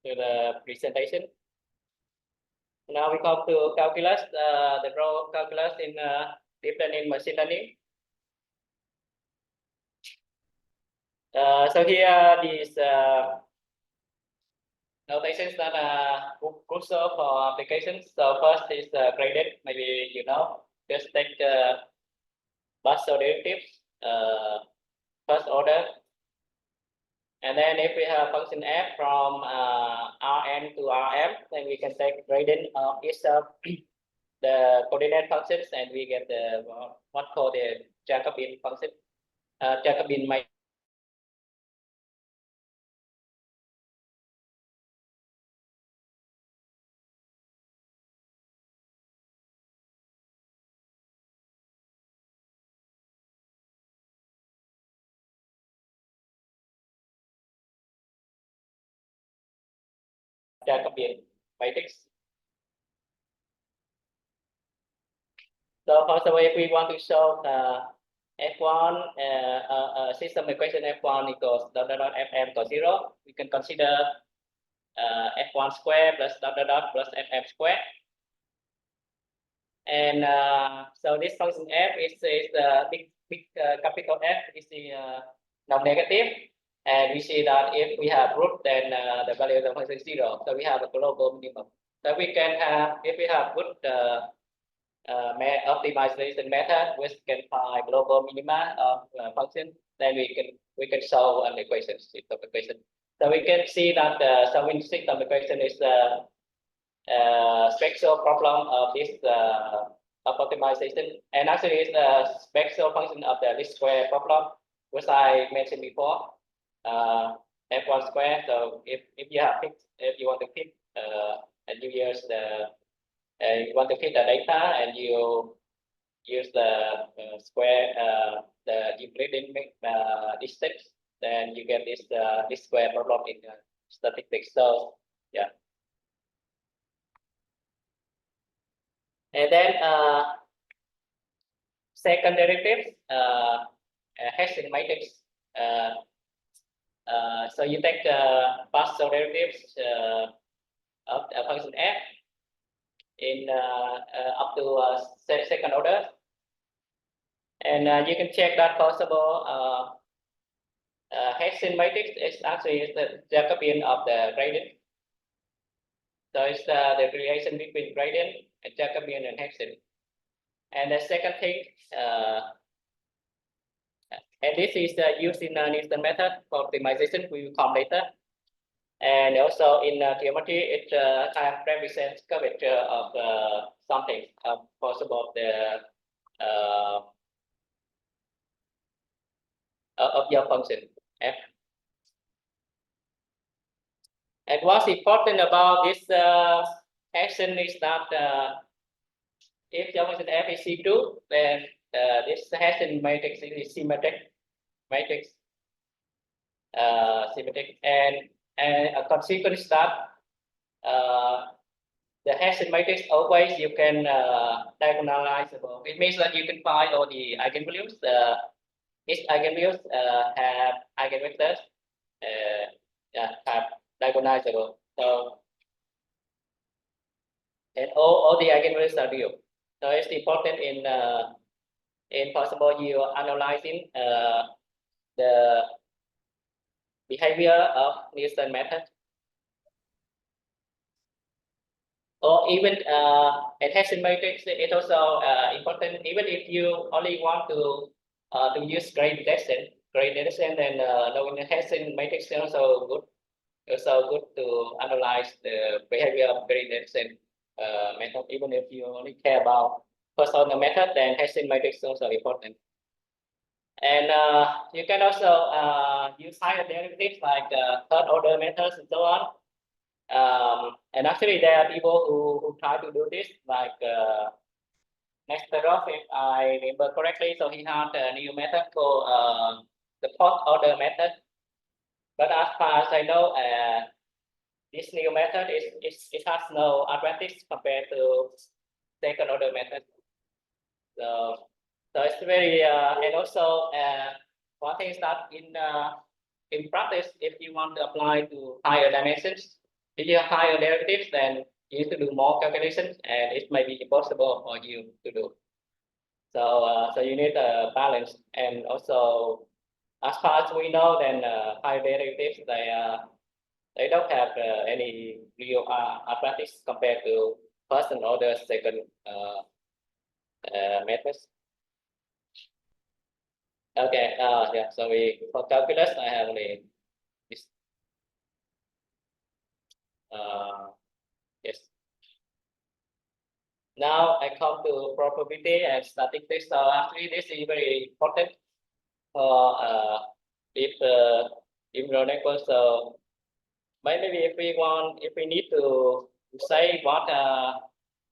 to the presentation. Now we come to calculus, the role of calculus in deep learning machine learning. So here these notations that are crucial for applications. So first is graded, maybe you know, just take partial derivatives, first order. And then if we have function f from Rn to Rm, then we can take gradient of each of the coordinate functions, and we get the what called the Jacobian function, Jacobian matrix. Jacobian matrix. So first of all, if we want to show F1 system equation F1 equals dot dot dot Fm equals 0, we can consider F1 square plus dot dot dot plus Fm square. And so this function f is big capital F is the non-negative, and we see that if we have root, then the value of the function is 0. So we have a global minimum. So we can have, if we have good optimization method, which can find global minima of function, then we can solve an equation, system equation. So we can see that solving system equation is spectral problem of this of optimization, and actually it's the spectral function of the least square problem, which I mentioned before. F1 square. So if you have picked, if you want to pick and you use the you want to fit the data and you use the square the Euclidean distance, then you get this square problem in statistics. So yeah. And then second derivative, Hessian matrix. So you take partial derivatives of the function f in up to second order, and you can check that possible Hessian matrix is actually the Jacobian of the gradient. So it's the relation between gradient and Jacobian and Hessian. And the second thing, and this is used in Newton method for optimization. We will come later. And also in geometry, it kind of represents curvature of something possible of your function f. And what's important about this action is that if your function f is C2, then this Hessian matrix is symmetric matrix, and a consequence is that the Hessian matrix always you can diagonalizable. It means that you can find all the eigenvalues. Each eigenvalues have eigenvectors have diagonalizable. So and all the eigenvalues are real. So it's important in possible you analyzing the behavior of Newton method, or even a Hessian matrix. It also important even if you only want to use gradient descent, then knowing the Hessian matrix is also good to analyze the behavior of gradient descent method. Even if you only care about first order method, then Hessian matrix is also important. And you can also use higher derivatives like third order methods and so on. And actually, there are people who try to do this, like Nesterov, if I remember correctly. So he had a new method called the fourth order method. But as far as I know, this new method it has no advantage compared to second order method. So it's very and also one thing is that in practice, if you want to apply to higher dimensions, If you have higher derivatives, then you need to do more calculations, and it may be impossible for you to do. So you need a balance, and also, as far as we know, then high derivatives they don't have any real advantage compared to first and order second methods. Okay, yeah. So for calculus, I have only this. Yes. Now I come to probability and statistics. So actually, this is very important for deep neural networks. So maybe if we need to say what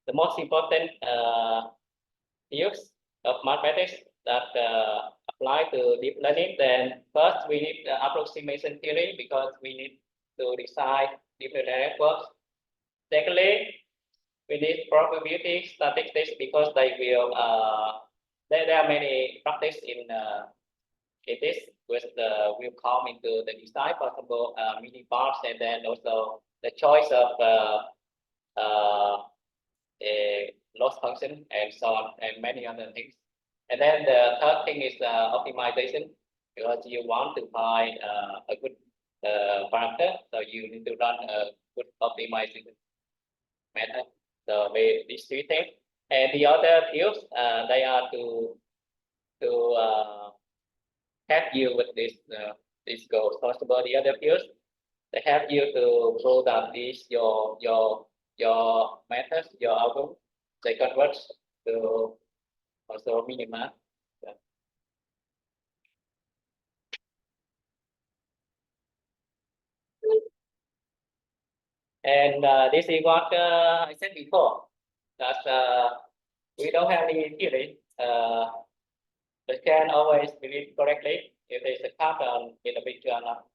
the most important use of mathematics that apply to deep learning, then first we need approximation theory because we need to decide deep neural networks. Secondly, we need probability statistics because they will there are many practice in this with will come into the design, for example, mini bars, and then also the choice of a loss function and so on, and many other things. And then the third thing is optimization, because you want to find a good parameter, so you need to run a good optimization method. So these three things, and the other fields they are to help you with this goal. First of all, the other fields they help you to prove that these your methods, your algorithm, they converge to also minima. Yeah. And this is what I said before, that we don't have any theory that can always believe correctly if there's a pattern in the picture or not.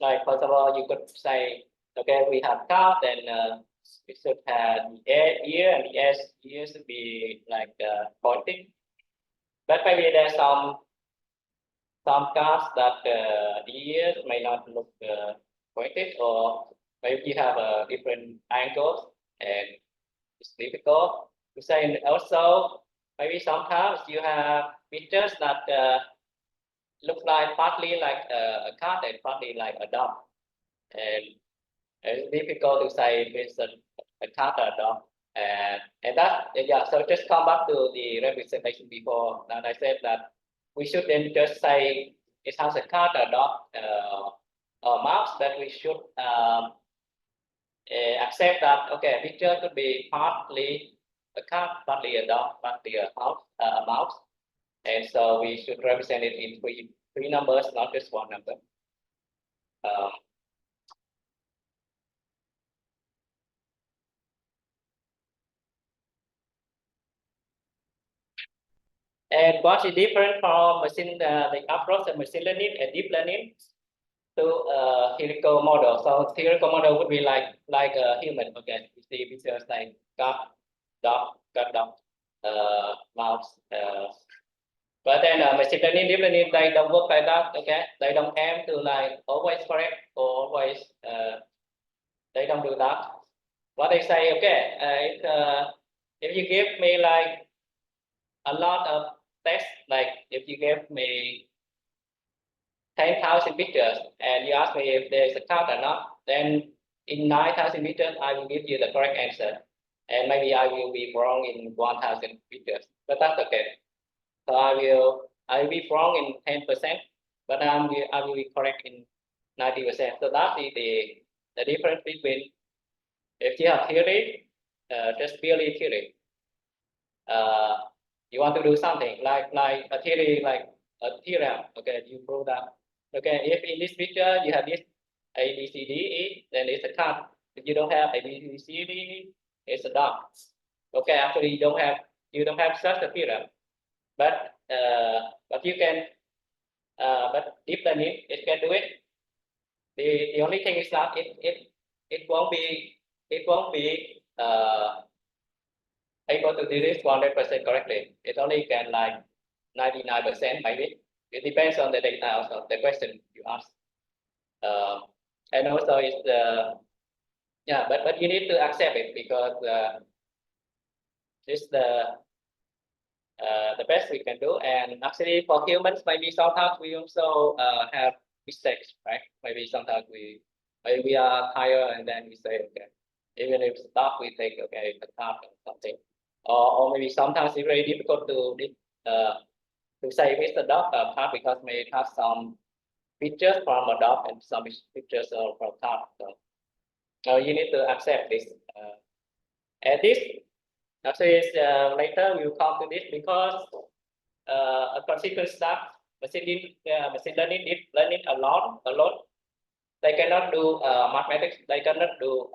Like, first of all, you could say, okay, we have card, then we should have the ear, and the ear should be like pointing. But maybe there's some cards that the ears may not look pointed, or maybe you have different angles, and it's difficult to say. And also, maybe sometimes you have pictures that look like partly like a cat and partly like a dog, and it's difficult to say if it's a cat or a dog. And that, yeah, so just come back to the representation before that I said that we shouldn't just say it has a cat or dog or mouse, but we should accept that, okay, picture could be partly a cat, partly a dog, partly a mouse. And so we should represent it in three numbers, not just one number. And what is different from machine the approach of machine learning and deep learning to theoretical model? So theoretical model would be like a human. Okay, you see pictures like cat, dog, mouse. But then machine learning, deep learning, they don't work like that. Okay, they don't aim to like always correct or always. They don't do that. What they say, okay, if you give me like a lot of text, like if you give me 10,000 pictures and you ask me if there is a cat or not, then in 9,000 pictures I will give you the correct answer, and maybe I will be wrong in 1,000 pictures, but that's okay. So I will be wrong in 10%, but I will be correct in 90%. So that is the difference between if you have theory, just purely theory. You want to do something like a theory, like a theorem. Okay, you prove that. Okay, if in this picture you have this A, B, C, D, E, then it's a cat. If you don't have A, B, C, D, E, it's a dog. Okay, actually you don't have such a theorem, but you can, but deep learning it can do it. The only thing is that it won't be able to do this 100% correctly. It only can like 99% maybe. It depends on the data, also the question you ask. And also it's Yeah, but you need to accept it because this the best we can do. And actually, for humans, maybe sometimes we also have mistakes, right? Maybe sometimes maybe we are tired and then we say, okay, even if stop, we think, okay, the top or something. Or maybe sometimes it's very difficult to say with the dog part because may have some pictures from a dog and some pictures from top. So you need to accept this. And this actually is, later we will come to this because a consequence that machine learning deep learning alone. They cannot do mathematics. They cannot do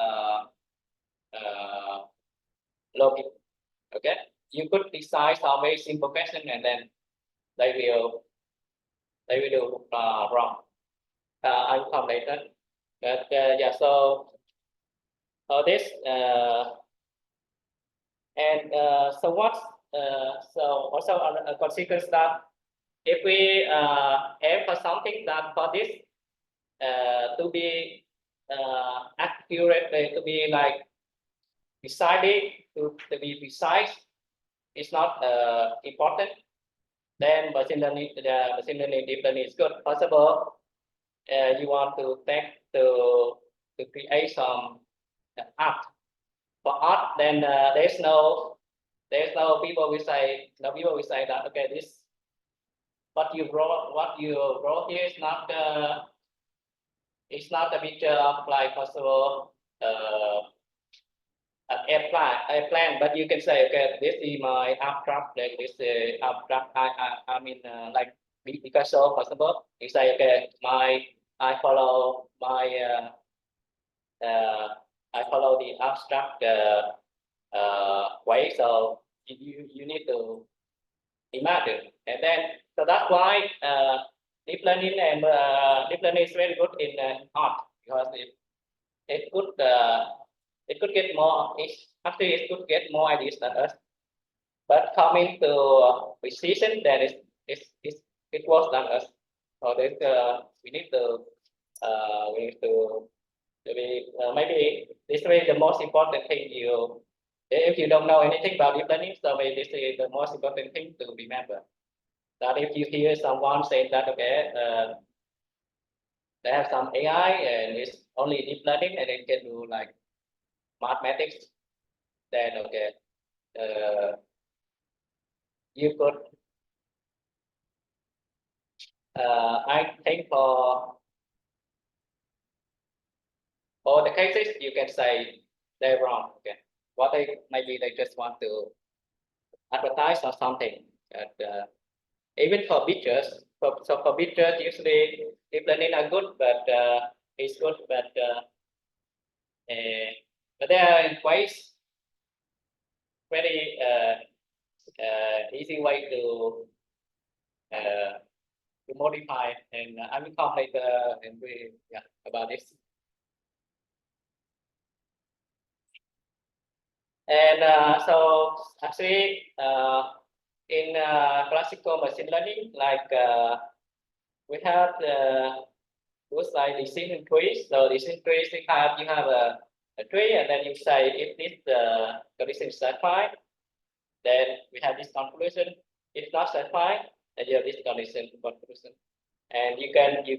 logic. Okay, you could decide some very simple question and then they will do wrong. I will come later. But yeah, so this and so what? So also a consequence that if we aim for something that for this to be accurate, to be like decided, to be precise, is not important, then machine learning, deep learning is good. Possible, you want to create some art. For art, then there's no people will say that okay, this what you wrote here is not it's not a picture of like possible a plan, but you can say okay, this is my abstract, like this abstract. I mean like Picasso possible. You say okay, I follow my I follow the abstract way. So you need to imagine, and then so that's why deep learning is very good in art because it could get more. Actually it could get more ideas than us. But coming to precision, then it worse than us. So this we need to maybe this is the most important thing you. If you don't know anything about deep learning, so maybe this is the most important thing to remember. That if you hear someone say that okay, they have some AI and it's only deep learning and it can do like mathematics, then okay, you could. I think for all the cases, you can say they're wrong. Okay, what maybe they just want to advertise or something. But, even for pictures, for pictures, usually deep learning are good, but it's good, but there are ways very easy way to modify, and I will come later and we about this. And so actually, in classical machine learning, like we have those like decision trees. So decision trees, you have a tree, and then you say if this condition is satisfied, then we have this conclusion. If not satisfied, then you have this condition conclusion, and you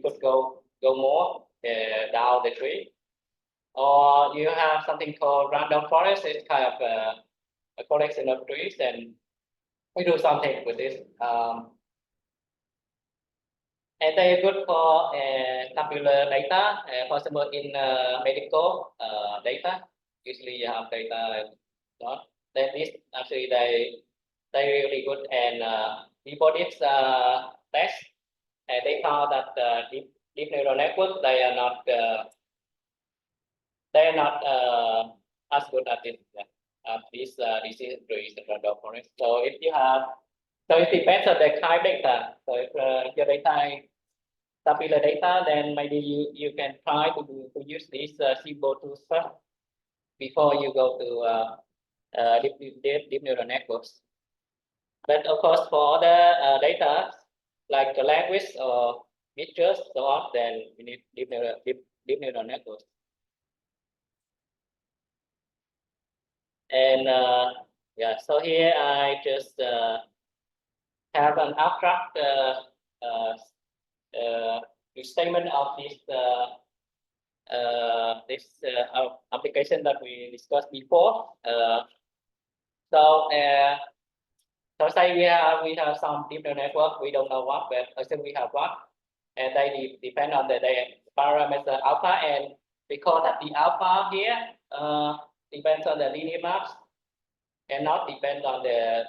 could go more down the tree, or you have something called random forest. It's kind of a collection of trees, and we do something with this. And they are good for tabular data, for example, in medical data. Usually you have data not. Then this actually they really good, and before this test, they found that deep neural network they are not as good at this these disease trees and random forest. So if you have, so it depends on the kind of data. So if your data tabular data, then maybe you can try to use these simple tools first before you go to deep neural networks. But of course, for other data like language or pictures, so on, then we need deep neural networks. And yeah, so here I just have an abstract statement of this application that we discussed before. So say we have some deep neural network, we don't know what, but assume we have one, and they depend on the parameter alpha, and because that the alpha here depends on the linear maps and not depend on the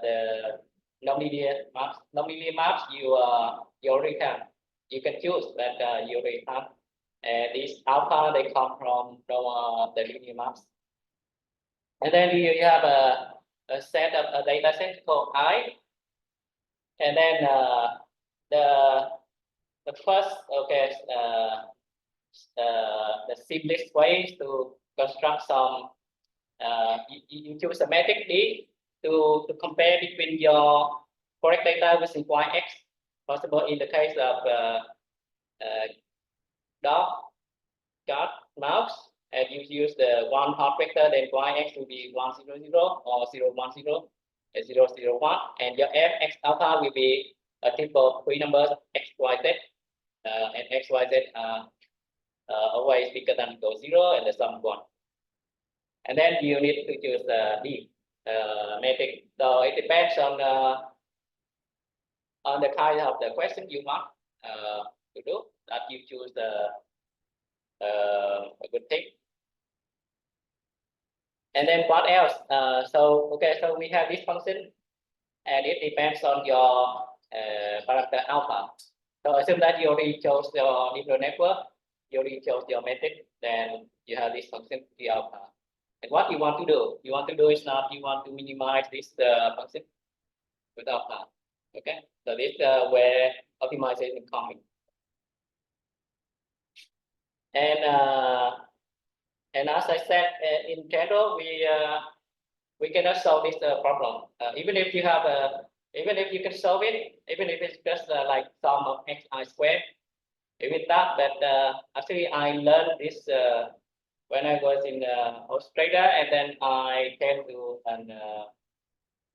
nonlinear maps. Nonlinear maps you already you can choose, but you already have. And these alpha they come from the linear maps. And then you have a set of a data set called I, and then the first the simplest way to construct some you choose a metric D to compare between your correct data with yx, possible in the case of dog, cat, mouse, and you use the one hot vector, then yx will be 1, 0, 0 or 0, 1, 0, 0, 0, 1, and your fx alpha will be a triple three numbers x, y, z, and x, y, z are always bigger than equal 0 and the sum 1. And then you need to choose D metric. So it depends on the kind of the question you want to do, that you choose a good thing. And then what else? So we have this function, and it depends on your parameter alpha. So assume that you already chose your neural network, you already chose your metric, then you have this function T alpha. And what you want to do? You want to do is not, you want to minimize this function with alpha. Okay, so this where optimization coming. And as I said, in general, we cannot solve this problem. Even if you have even if you can solve it, even if it's just like sum of xi squared, even that. But actually, I learned this when I was in Australia, and then I came to an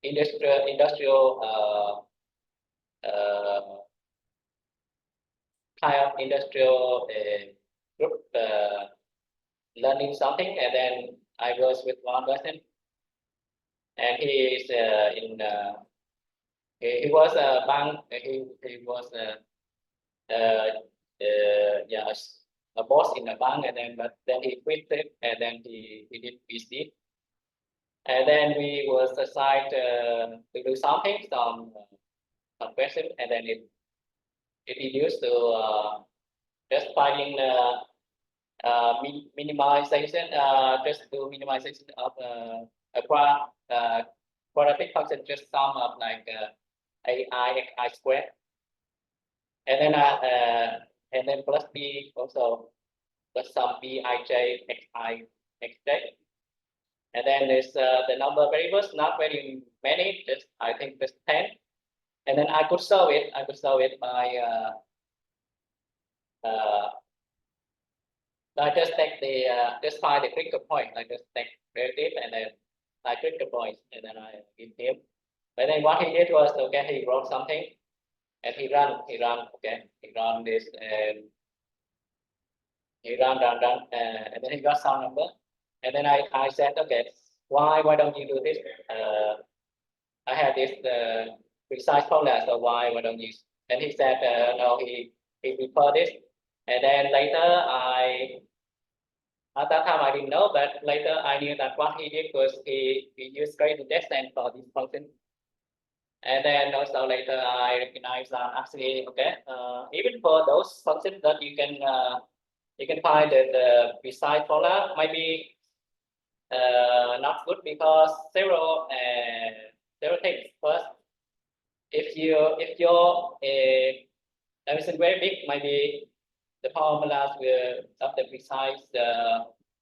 industrial kind of industrial group learning something, and then I was with one person, and he is in he was a bank. He was yeah, a boss in a bank, and then then he quit it, and then he did PhD, and then we was assigned to do something, some question, and then it reduced to just finding minimization, just do minimization of a quadratic function, just sum of like ai xi squared, and then plus b also plus some bij xi xj, and then there's the number of variables, not very many, just I think just 10, and then I could solve it. I could solve it by I just take the just find the critical point. I just take relative, and then I critical points, and then I give him. But then what he did was, okay, he wrote something, and he run, okay, he run this, and he run, and then he got some number, and then I said, okay, why don't you do this? I have this precise formula, so why don't you? And he said, no, he preferred this, and then later at that time I didn't know, but later I knew that what he did was he used gradient descent for this function. And then also later I recognized that actually, okay, even for those functions that you can find the precise formula might be not good, because several things. First, if your dimension very big, maybe the formulas of the precise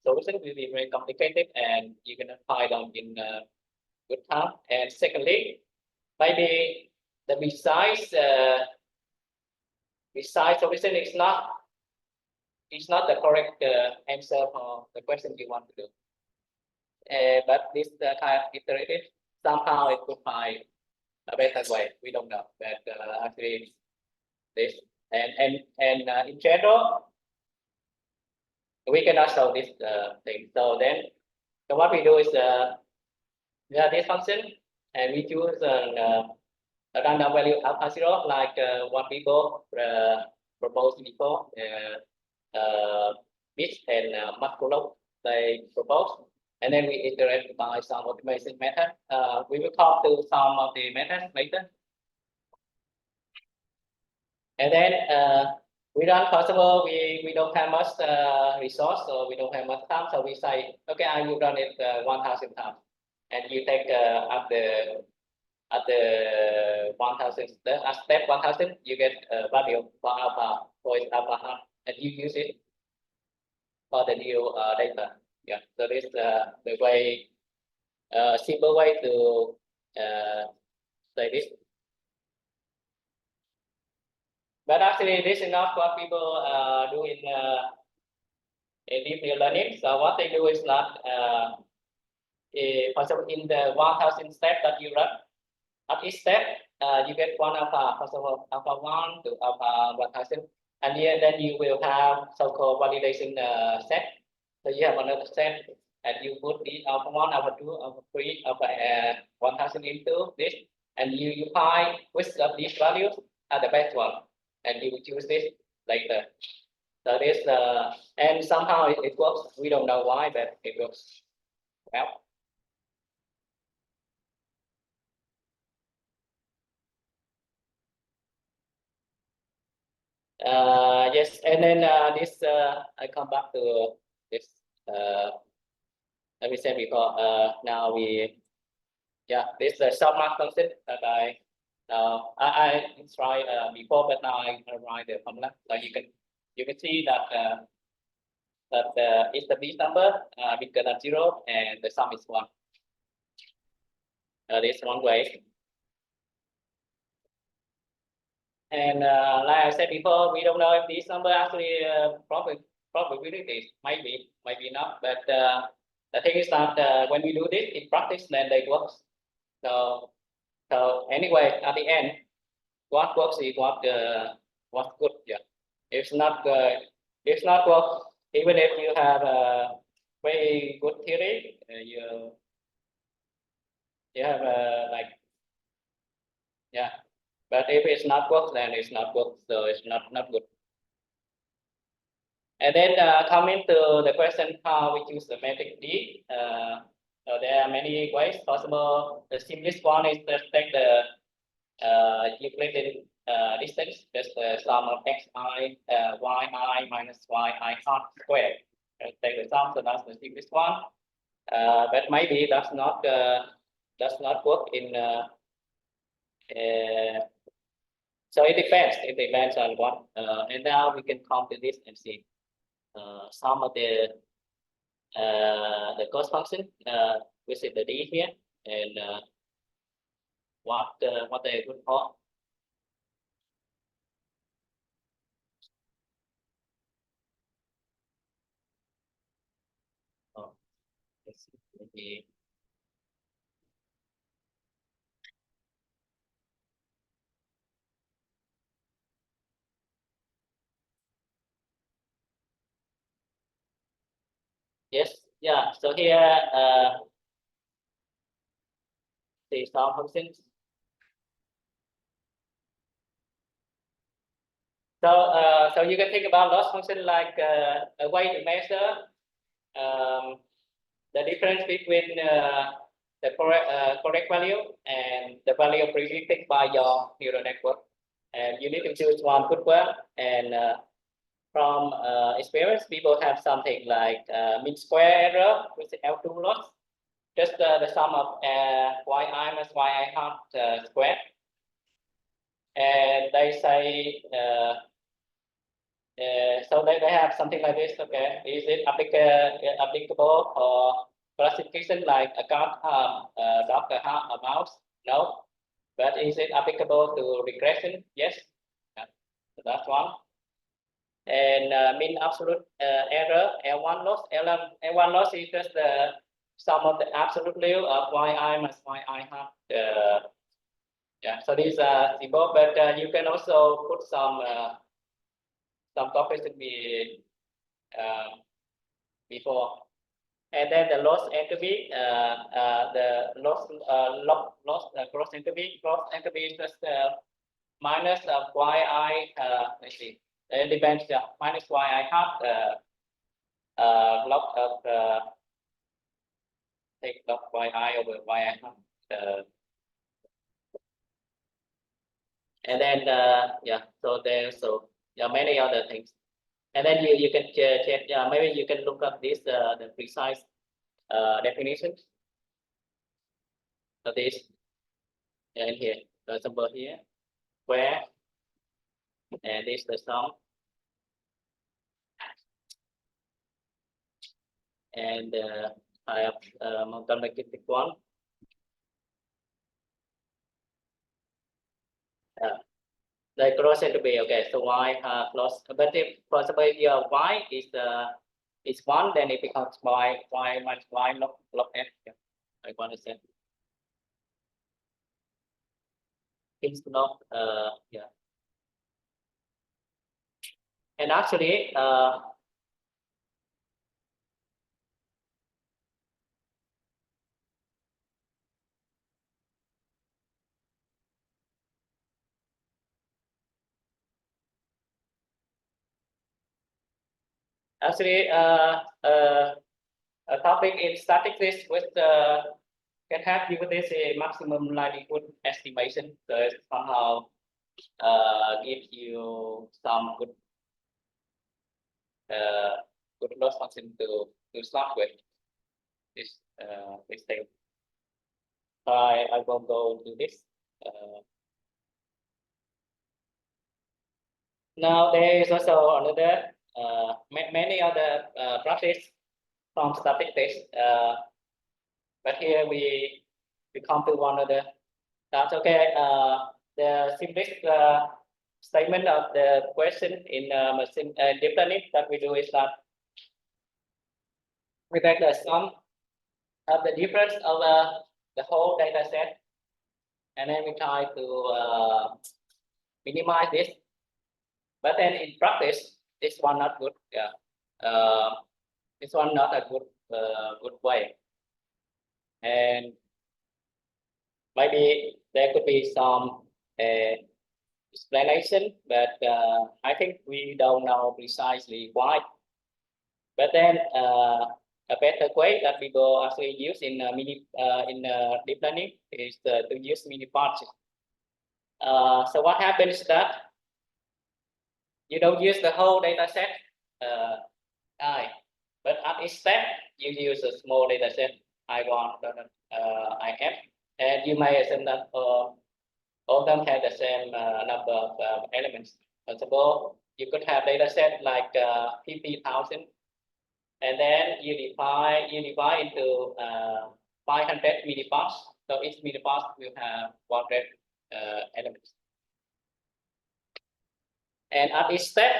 solution will be very complicated, and you cannot find them in good time. And secondly, maybe the precise solution is not the correct answer for the question you want to do. but this kind of iterative, somehow it could find a better way. We don't know, but actually this and in general, we cannot solve this thing. So then, so what we do is we have this function, and we choose a random value alpha 0, like what people proposed before, Mitch and Markolov they proposed, and then we iterate by some automation method. We will talk to some of the methods later. And then we run possible, we don't have much resource, so we don't have much time, so we say, okay, I will run it 1,000 times, and you take at the 1,000 at step 1,000, you get a value for alpha, for its alpha half, and you use it for the new data. Yeah, so this is the way, simple way to say this. But actually, this is not what people do in deep learning. So what they do is not, for example, in the 1,000 step that you run, at each step, you get one alpha, for example, alpha 1 to alpha 1,000, and then you will have so-called validation set. So you have another set, and you put the alpha 1, alpha 2, alpha 3, alpha 1,000 into this, and you find which of these values are the best one, and you choose this later. So this, and somehow it works. We don't know why, but it works well. Yes, and then this I come back to this. Let me say before. Now we, yeah, this is the submark function that I tried before, but now I write the formula. So you can see that it's the B number bigger than 0, and the sum is 1. This one way. And like I said before, we don't know if this number actually probabilities, maybe not. But the thing is that when we do this in practice, then they work. So anyway, at the end, what works is what's good. Yeah, it's not work. Even if you have a very good theory, you have like, yeah. But if it's not work, then it's not work, so it's not good. And then coming to the question how we choose the metric D. So there are many ways possible. The simplest one is to take the Euclidean distance, just the sum of xi, yi minus yi half squared. Take the sum, so that's the simplest one. But maybe does not work in. So it depends on what. And now we can come to this and see some of the cost function, which is the D here, and what they good for. Oh, let's see, maybe. Yes, yeah. So here, see some functions. So you can think about loss function like a way to measure the difference between the correct value and the value predicted by your neural network, and you need to choose one good one. And from experience, people have something like mean square error, which is L2 loss, just the sum of yi minus yi half squared. And they say, so they have something like this. Okay, is it applicable for classification like a cat, dog, a mouse? No. But is it applicable to regression? Yes. Yeah. So that's one. And mean absolute error, L1 loss. L1 loss is just the sum of the absolute value of yi minus yi hat. Yeah, so these are simple, but you can also put some coefficient before. And then the loss entropy, the loss cross entropy is just minus of yi. Let's see, it depends. Minus yi hat log of take log yi over yi hat. And then yeah, so there's many other things. And then you can check. Maybe you can look up this the precise definitions of this in here. For example, here, where, and this the sum, and I have multiplicative one. The cross entropy. Okay, so y cross. But if possibly your y is one, then it becomes y minus y log f. Yeah, I want to say. It's not yeah. And actually a topic in statistics with can help you with this maximum likelihood estimation. So it somehow give you some good loss function to start with this thing. I will go to this. Now there is also another many other practice from statistics, but here we come to one other. That's okay. The simplest statement of the question in machine deep learning that we do is that we take the sum of the difference of the whole data set, and then we try to minimize this. But then in practice, this one not good. Yeah, this one not a good way. And maybe there could be some explanation, but I think we don't know precisely why. But then a better way that people actually use in deep learning is to use mini parts. So what happens is that you don't use the whole data set I, but at each step you use a small data set I1, IF, and you may assume that all of them have the same number of elements. For example, you could have data set like 50,000, and then you divide into 500 mini parts. So each mini part will have 100 elements. And at each step,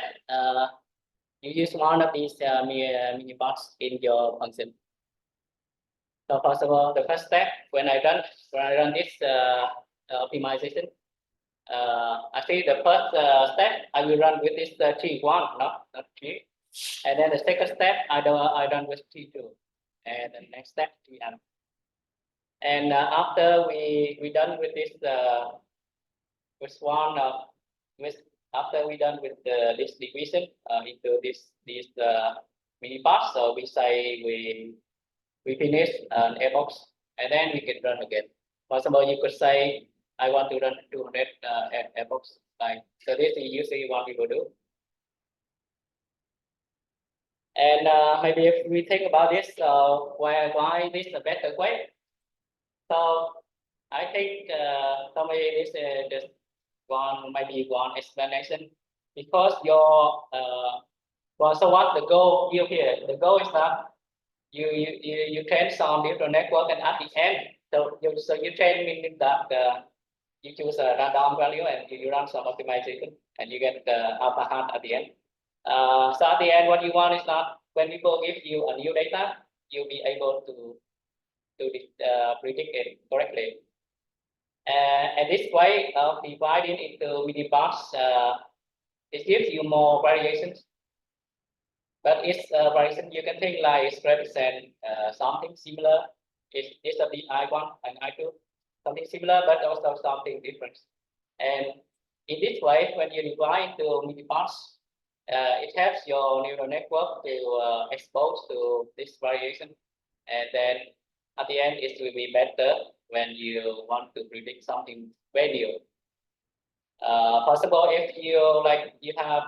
you use one of these mini parts in your function. So first of all, the first step, when I run this optimization, actually the first step I will run with this T1, not T. And then the second step I run with T2, and the next step Tm. And after we done with this after we done with this division into these mini parts, so we say we finish an epochs, and then we can run again. For example, you could say I want to run 200 epochs. Like, so this is usually what people do. And maybe if we think about this, why this is a better way? So I think maybe this is just maybe one explanation, because your so what the goal here? The goal is that you train some neural network, and at the end, so you train meaning that you choose a random value and you run some optimization and you get the alpha hat at the end. So at the end, what you want is that when people give you a new data, you'll be able to predict it correctly. And this way of dividing into mini parts, it gives you more variations. But its variation you can think like it represent something similar. It's a bit I1 and I2, something similar, but also something different. And in this way, when you divide into mini parts, it helps your neural network to expose to this variation, and then at the end it will be better when you want to predict something very new. Possible if you have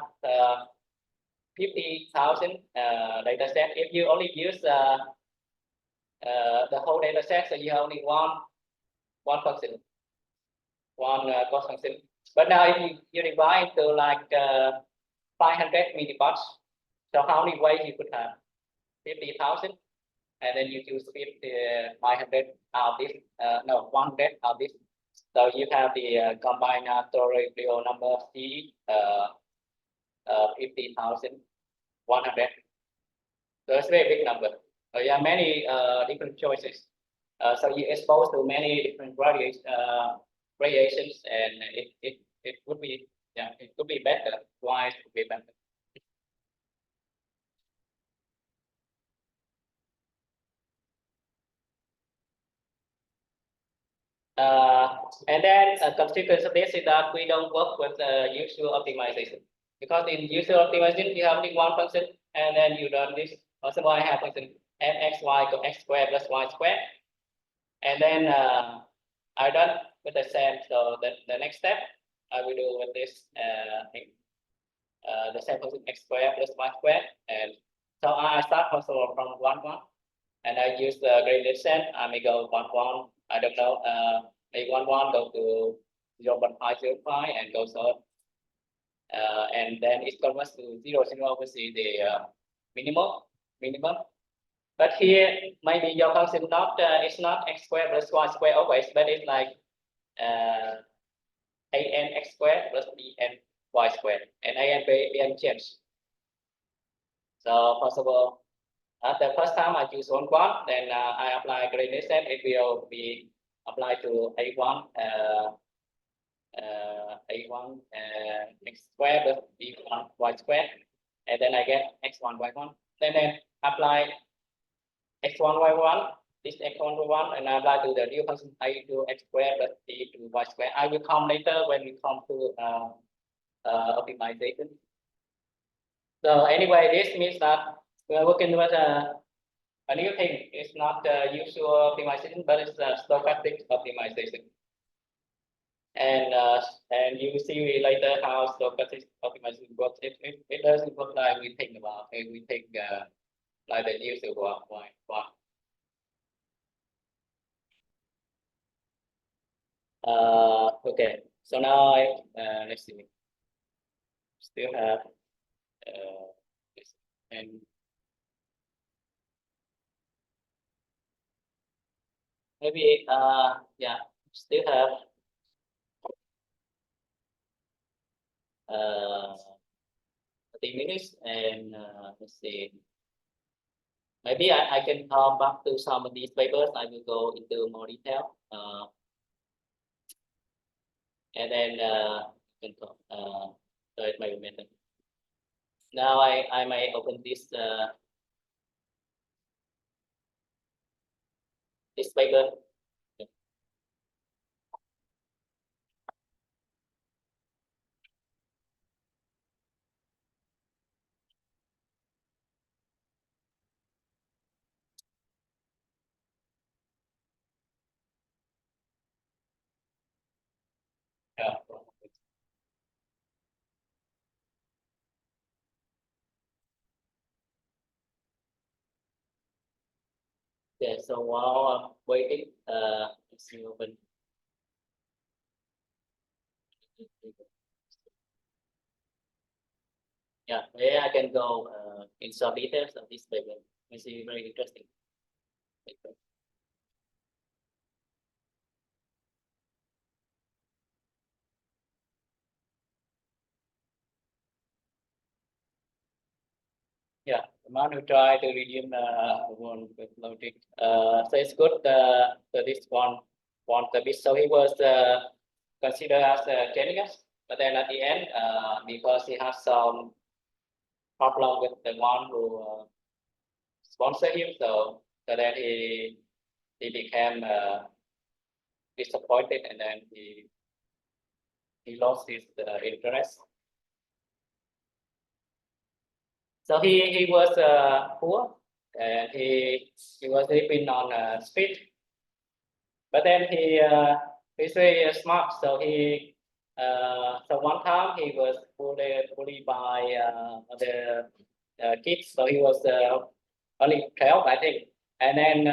50,000 data set. If you only use the whole data set, so you have only one function, one cost function. But now if you divide into like 500 mini parts, so how many ways you could have? 50,000, and then you choose 500 out of this, no, 100 out of this. So you have the combinatorial number C, 50,100. So it's a very big number. You have many different choices. So you expose to many different variations, and it would be, yeah, it could be better. Why it could be better? And then a consequence of this is that we don't work with usual optimization, because in usual optimization you have only one function, and then you run this. Also, I have function fxy equals x squared plus y squared, and then I done with the same. So the next step I will do with this thing, the same function x squared plus y squared, and so I start also from 1 1, and I use the gradient descent. I may go 1 1. I don't know. Maybe 1 1 go to 0.505 and goes on. And then it converts to 0 0, which is the minimum. But here maybe your function not it's not x squared plus y squared always, but it's like an x squared plus bn y squared, and an bn change. So possible. The first time I choose 1 1, then I apply gradient descent. It will be applied to a1 a1 x squared plus b1 y squared, and then I get x1 y1. Then apply x1 y1, this x1 y1, and I apply to the new function a2 x squared plus b2 y squared. I will come later when we come to optimization. So anyway, this means that we are working with a new thing. It's not usual optimization, but it's stochastic optimization. And you will see later how stochastic optimization works. It doesn't work like we think about. We think like the usual one. Okay. So now let's see. Still have this, and maybe yeah, still have 30 minutes, and let's see. Maybe I can come back to some of these papers. I will go into more detail, and then can talk. So it may be better. Now I may open this this paper. Yeah. Okay, so while I'm waiting, let's see open. Yeah, there I can go in some details of this paper. It's very interesting. Yeah, the man who tried to redeem the world with logic. So it's good. So this one wants the bit. So he was considered as a genius, but then at the end, because he has some problem with the one who sponsored him, so then he became disappointed, and then he lost his interest. So he was poor, and he was living on a street. But then he's very smart. So so one time he was bullied by the kids. So he was only 12, I think. And then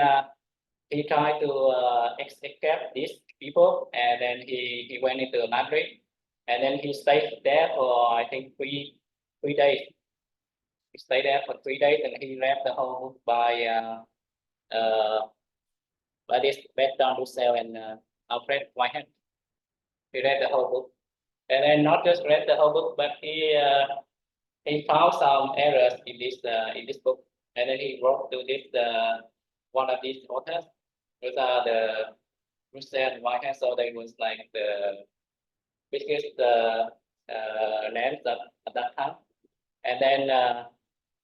he tried to escape these people, and then he went into the library, and then he stayed there for, I think, three days. He stayed there for 3 days, and he read the whole book by this Bertrand Russell and Alfred Whitehead. He read the whole book, and then not just read the whole book, but he found some errors in this book, and then he wrote to this one of these authors. Those are the Russell and Whitehead, so they was like the biggest names at that time. And then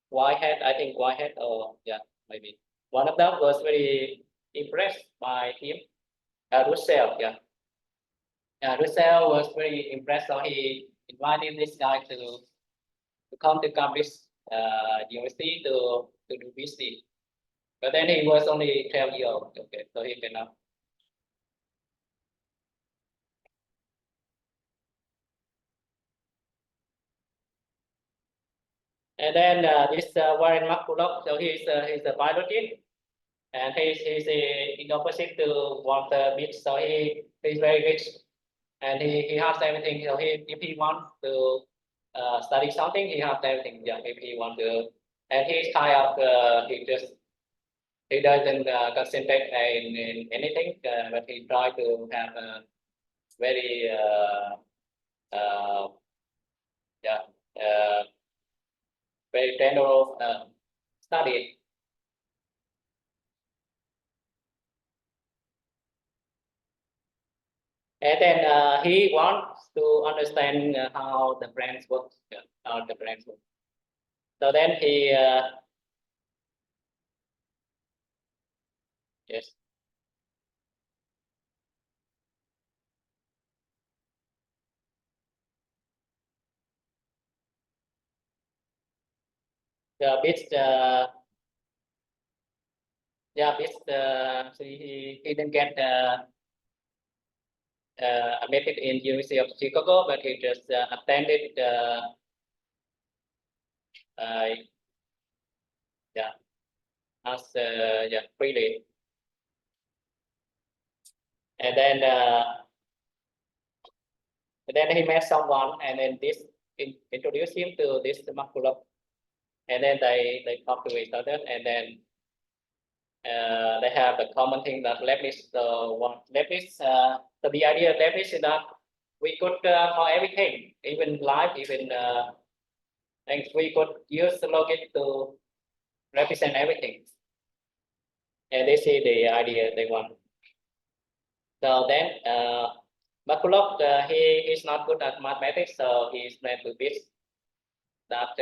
Whitehead, I think Whitehead, or yeah, maybe one of them was very impressed by him. Russell, yeah. Russell was very impressed, so he invited this guy to come to Cambridge University to do PhD. But then he was only 12 years old, okay, so he cannot. And then this Warren McCulloch, so he's a biologist, and he's in opposite to Walter Beach, so he's very rich, and he has everything. So if he wants to study something, he has everything. Yeah, if he wants to, and he's kind of he doesn't concentrate in anything, but he tries to have a very yeah very general study. And then he wants to understand how the brains work, how the brains work. So then he yes. The bits yeah, bits so he didn't get admitted in University of Chicago, but he just attended yeah, as yeah, freely. And then he met someone, and then this introduced him to this McCulloch, and then they talk to each other, and then they have the common thing that Leibniz Leibniz. So the idea of Leibniz is that we could for everything, even life, even things, we could use the logic to represent everything. And this is the idea they want. So then McCulloch, he is not good at mathematics, so he is meant to this that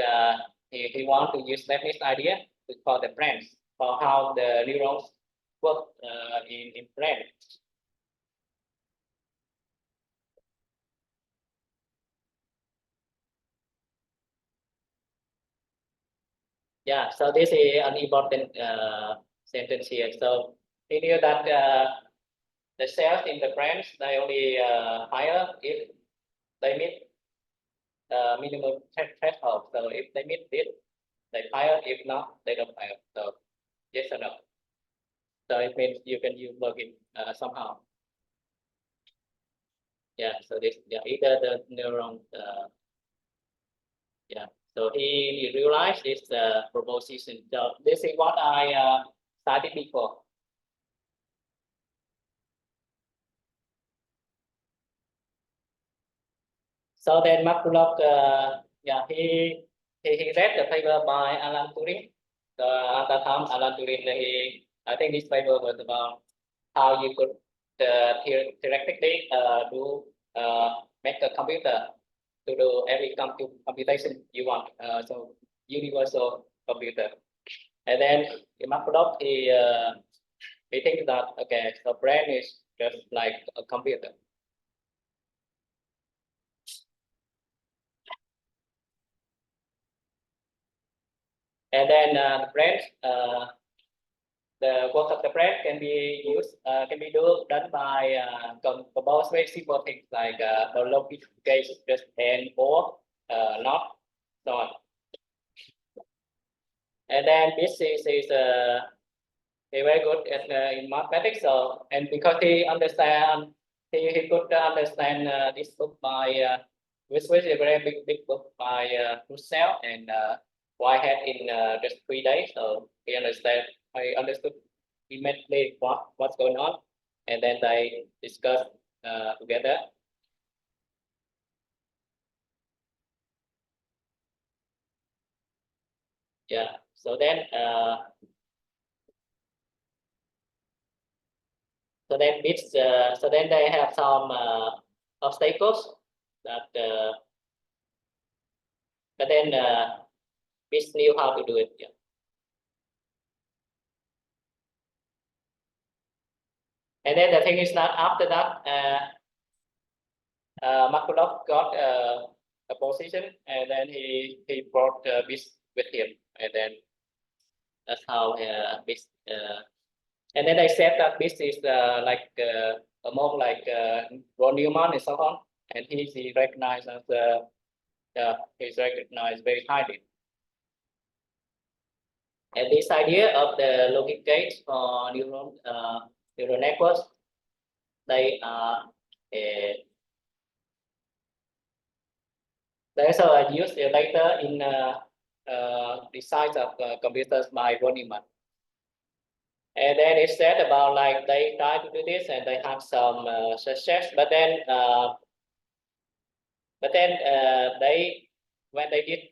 he wants to use Leibniz idea for the brains, for how the neurons work in brain. Yeah, so this is an important sentence here. So he knew that the cells in the brains, they only fire if they meet minimum threshold. So if they meet this, they fire. If not, they don't fire. So yes or no. So it means you can use login somehow. Yeah. So this, yeah, either the neuron. Yeah. So he realized this proposition. So this is what I studied before. So then McCulloch, yeah, he read the paper by Alan Turing, So at that time, Alan Turing, I think this paper was about how you could theoretically make a computer to do every computation you want. So universal computer. And then in Markov, he thinks that okay, the brain is just like a computer. And then the brain, the work of the brain can be used, done by compose very simple things like the logic case, just and or not, so on. And then this is very good in mathematics. So and because he could understand this book by which was a very big book by Russell and Whitehead in just 3 days. So I understood immediately what's going on, and then they discussed together. Yeah. So then so then they have some obstacles that but then Bits knew how to do it. Yeah. And then the thing is that after that, Makulov got a position, and then he brought Bits with him, and then that's how Bits. And then they said that Bits is like among like Ron Newman and so on, and he's recognized as he's recognized very highly. And this idea of the logic gates for neural networks, they are also used later in designs of computers by Von Neumann. And then it said about like they tried to do this and they had some success, but then they when they did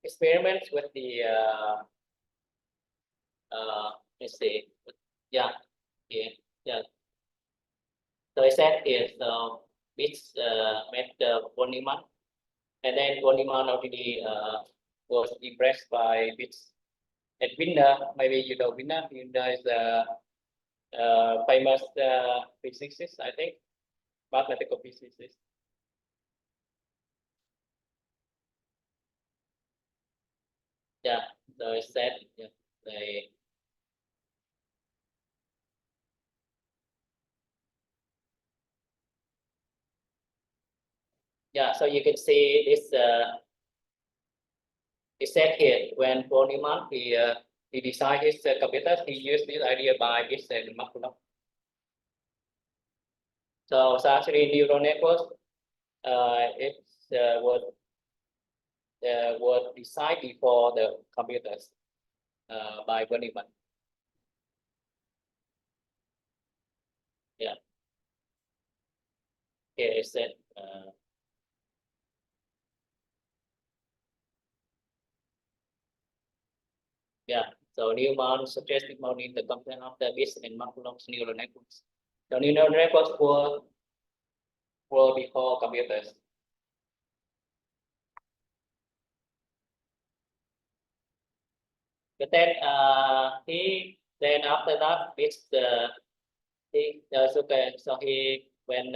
experiments with the let's see, yeah. So I said here, so Bits met Von Neumann, and then Von Neumann already was impressed by Bits. And Wiener, maybe you know Wiener. Wiener is a famous physicist, I think, mathematical physicist. Yeah, so I said they. Yeah, so you can see this. It said here when Von Neumann he designed his computers, he used this idea by Bits and Markov. So actually, neural networks was designed before the computers by Von Neumann. Yeah. Here it said. Yeah, so Neumann suggested modeling the component of the Bits and Markov's neural networks. The neural networks were before computers. But then then after that Bits okay. So he when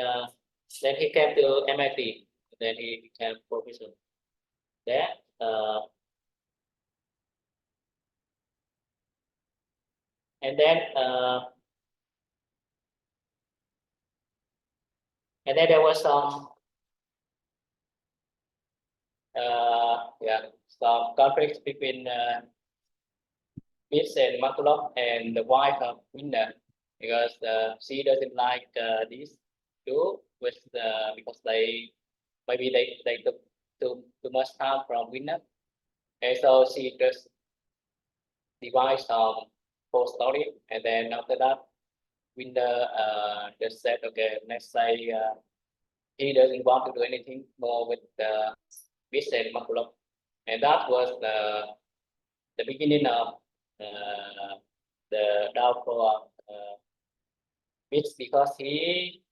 then he came to MIT. Then he became professor there. And then there was some some conflicts between Bits and Markov and the wife of Wiener, because she doesn't like these two with because maybe they took too much time from Wiener, and so she just devised some whole story, and then after that Wiener just said okay, let's say he doesn't want to do anything more with Bits and Markov, and that was the beginning of the downfall of Mitch, because he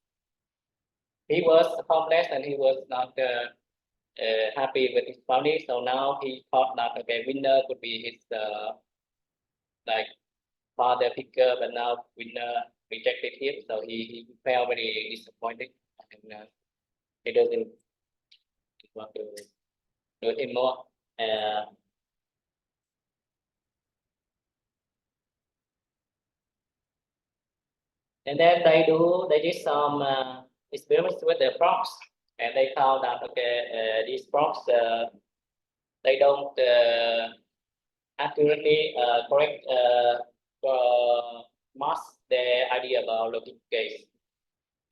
was homeless and he was not happy with his family. So now he thought that okay, Winner could be his like father figure, but now Winner rejected him, so he felt very disappointed, and he doesn't want to do it anymore. And then they did some experiments with the frogs, and they found that okay, these frogs they don't accurately correct mask their idea about logic gates.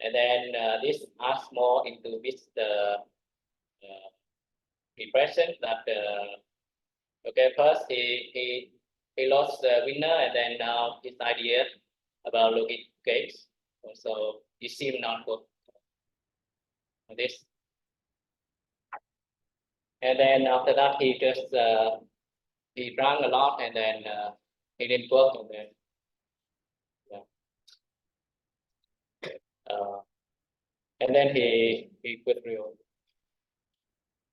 And then this adds more into this impression that okay, first he lost the Winner, and then now his idea about logic gates also he seemed not good for this. And then after that he just he drank a lot, and then he didn't work, and then and then he withdrew.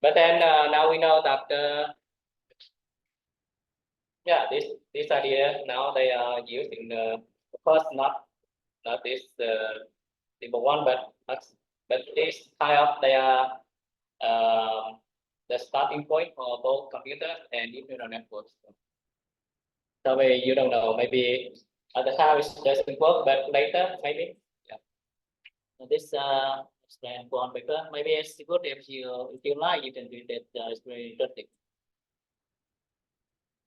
But then now we know that yeah, this idea now they are using of course not this simple one, but this kind of they are the starting point for both computers and deep neural networks. So maybe you don't know, maybe at the time it doesn't work, but later maybe. Yeah. And this explain one paper. Maybe it's good if you like, you can read it. It's very interesting.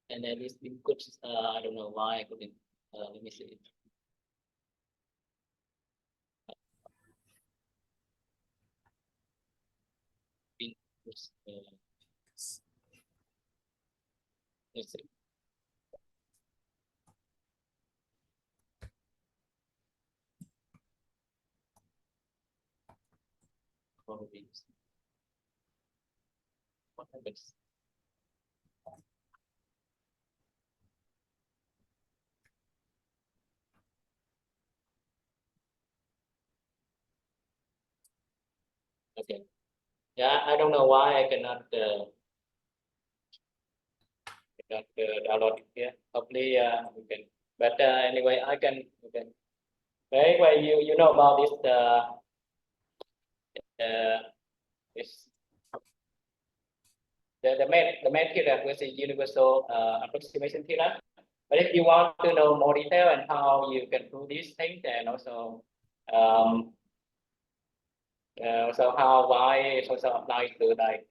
And then it's been good. I don't know why I couldn't. Let me see it. Let's see. What happens? Okay. Yeah, I don't know why I cannot download it here. Hopefully we can. But anyway, I can. Okay. But anyway, you know about this this the main theorem, which is universal approximation theorem. But if you want to know more detail and how you can prove these things, and also so how why it also applies to like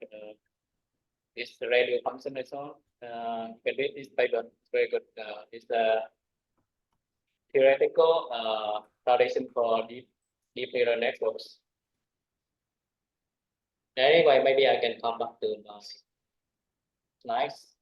this radio function and so on, you can read this paper. It's very good. It's a theoretical foundation for deep neural networks. Anyway, maybe I can come back to my slides.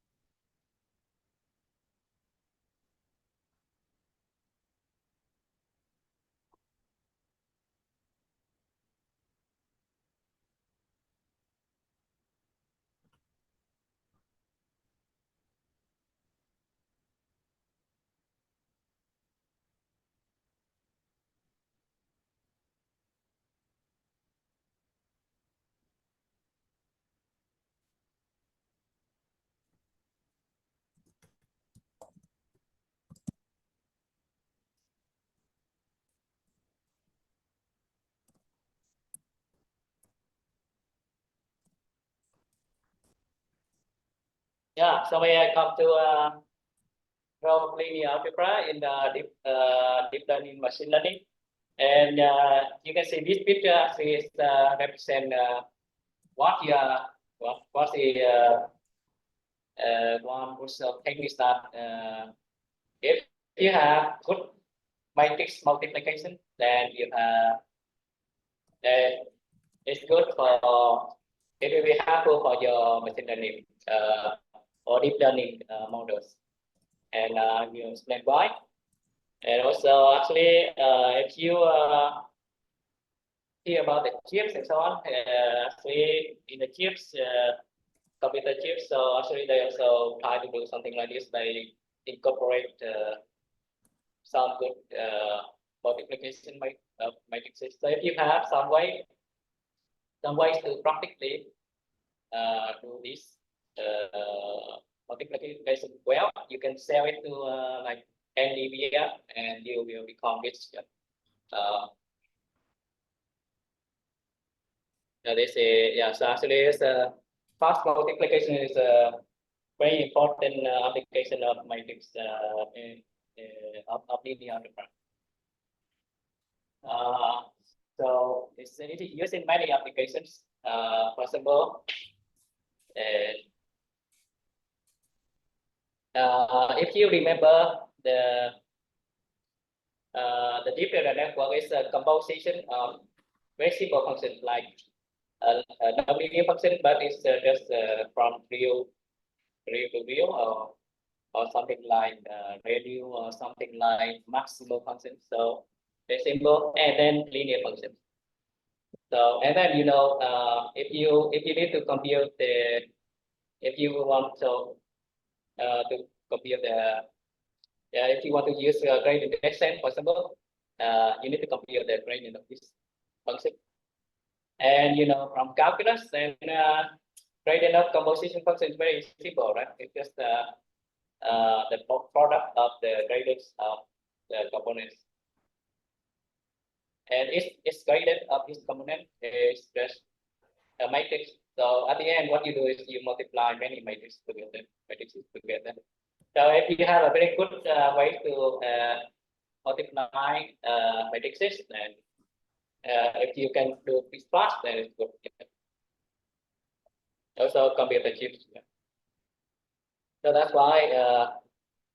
Yeah, so we come to linear algebra in the deep learning machine learning, and you can see this picture is represent what you are what the one also technique that if you have good matrix multiplication, then you have it's good for it will be helpful for your machine learning or deep learning models, and you explain why. And also, actually, if you hear about the chips and so on, actually in the chips, computer chips. So actually, they also try to do something like this. They incorporate some good multiplication matrices. So if you have some ways to practically do this multiplication well, you can sell it to like NVIDIA, and you will become rich. They say, yeah. So actually, it's fast multiplication is a very important application of matrix of linear algebra. So it's used in many applications. For example, if you remember the deep neural network is a composition of very simple functions like a nonlinear function, but it's just from real to real, or something like radial, or something like maximal function. So very simple, and then linear function. So and then if you need to compute if you want to compute if you want to use gradient descent, for example, you need to compute the gradient of this function. And from calculus, then gradient of composition function is very simple, right? It's just the product of the gradients of the components, and its gradient of this component is just a matrix. So at the end, what you do is you multiply many matrices together. So if you have a very good way to multiply matrices, then if you can do this fast, then it's good. Also computer chips. So that's why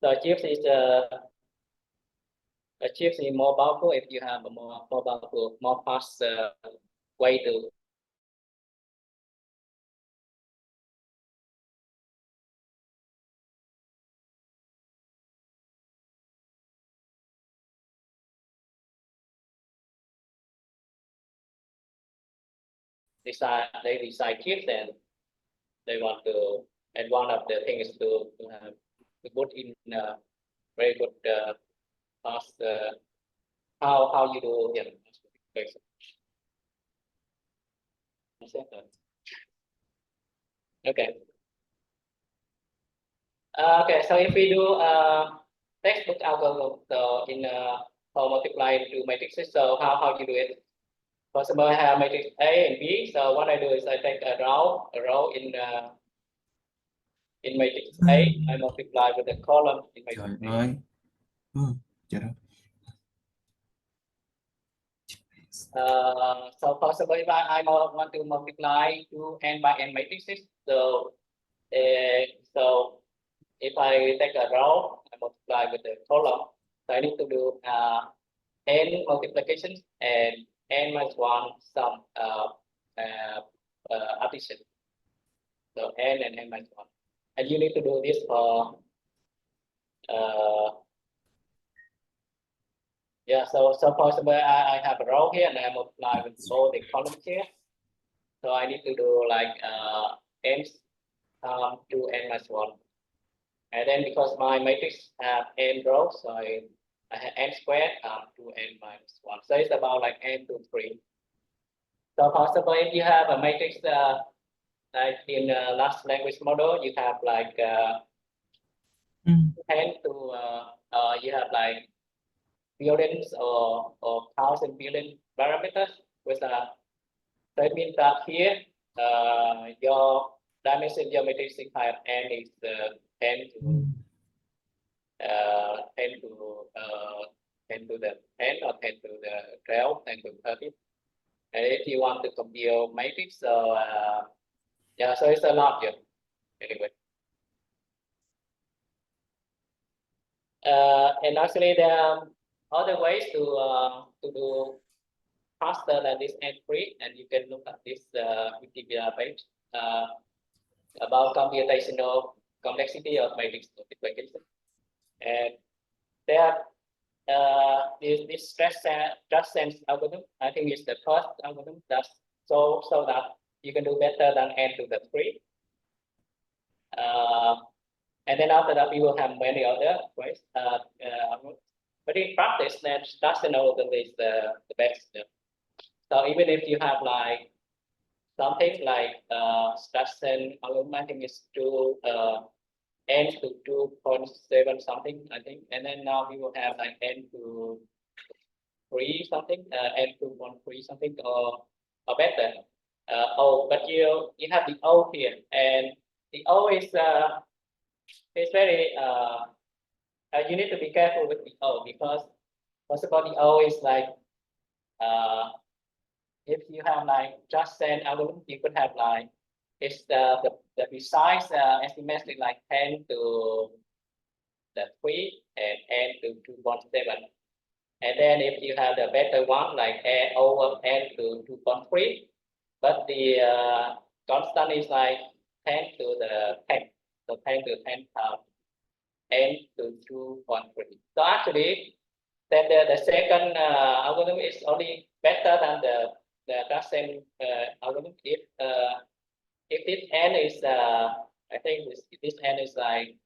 the chips is more powerful if you have a more powerful, more fast way to design chips, and they want to, and one of the things is to put in very good fast how you do okay. Okay, so if we do textbook algorithm, so in for multiply two matrices, so how you do it? For example, I have matrix A and B. So what I do is I take a row in matrix A, I multiply with the column in matrix Trời ơi. Trời đất. So for example, if I want to multiply two n by n matrices, so if I take a row, I multiply with the column. So I need to do n multiplications and n minus 1 some addition. So n and n minus 1. And you need to do this for so for example, I have a row here and I multiply with all the columns here. So I need to do like n to n minus 1. And then because my matrix have n rows, so I have n squared to n minus 1. So it's about like n to 3. So for example, if you have a matrix like in a large language model, you have like 10 to you have like billions or 1,000 billion parameters with so it means that here your dimension of your matrix have n is 10 to 10 to 10 to the 10 or 10 to the 12, 10 to 30. And if you want to compute matrix, so so it's a lot here anyway. And actually there are other ways to do faster than this n3, and you can look at this Wikipedia page about computational complexity of matrix multiplication. And there this stress sense algorithm, I think is the first algorithm that so that you can do better than n to the 3. And then after that, we will have many other ways. But in practice, then Station algorithm is the best. So even if you have like something like Station algorithm, I think is n to 2.7 something, I think. And then now we will have like n to 3 something, n to 1.3 something, or better. O, but you have the O here, and the O is very you need to be careful with the O, because first of all, the O is like if you have like just an algorithm, you could have like it's the precise estimate is like 10 to the 3 and n to 2.7. And then if you have the better one like O of n to 2.3, but the constant is like 10 to the 10, so 10 to 10 power n to 2.3. So actually, then the second algorithm is only better than the same algorithm if this n is I think this n is like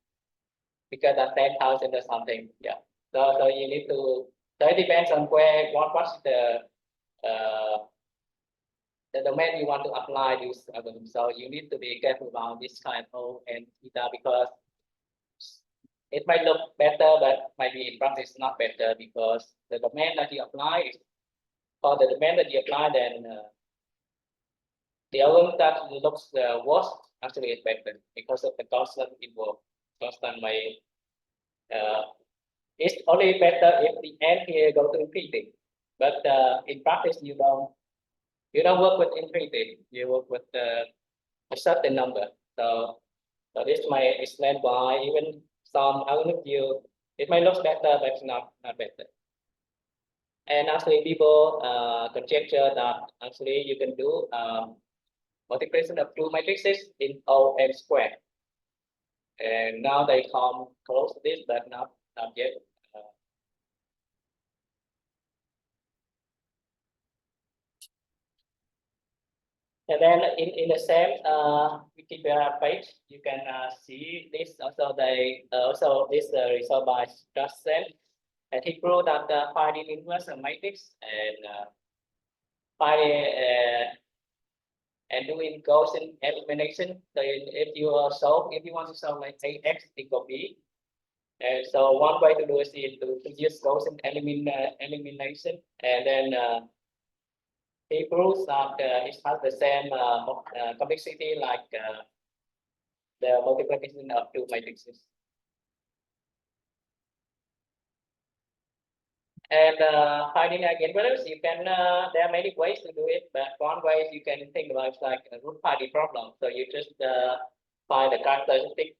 bigger than 10,000 or something. Yeah. So you need to. So it depends on what's the domain you want to apply this algorithm. So you need to be careful about this kind of O and theta, because it might look better, but might be in practice not better, because the domain that you apply is, or the domain that you apply, then the algorithm that looks worse actually is better because of the constant involved. Constant may it's only better if the n here go to infinity, but in practice you don't work with infinity. You work with a certain number. So this might explain why even some algorithm it might look better, but it's not better. And actually, people conjecture that actually you can do multiplication of two matrices in O(n) squared. And now they come close to this, but not yet. And then in the same Wikipedia page, you can see this. Also, this result by Justin, and he proved that finding inverse matrix and finding and doing Gaussian elimination. So if you want to solve like AX equal B, and so one way to do is to use Gaussian elimination, and then he proves that it has the same complexity like the multiplication of two matrices. And finding eigenvalues, you can there are many ways to do it, but one way you can think about is like a root party problem. So you just find the characteristic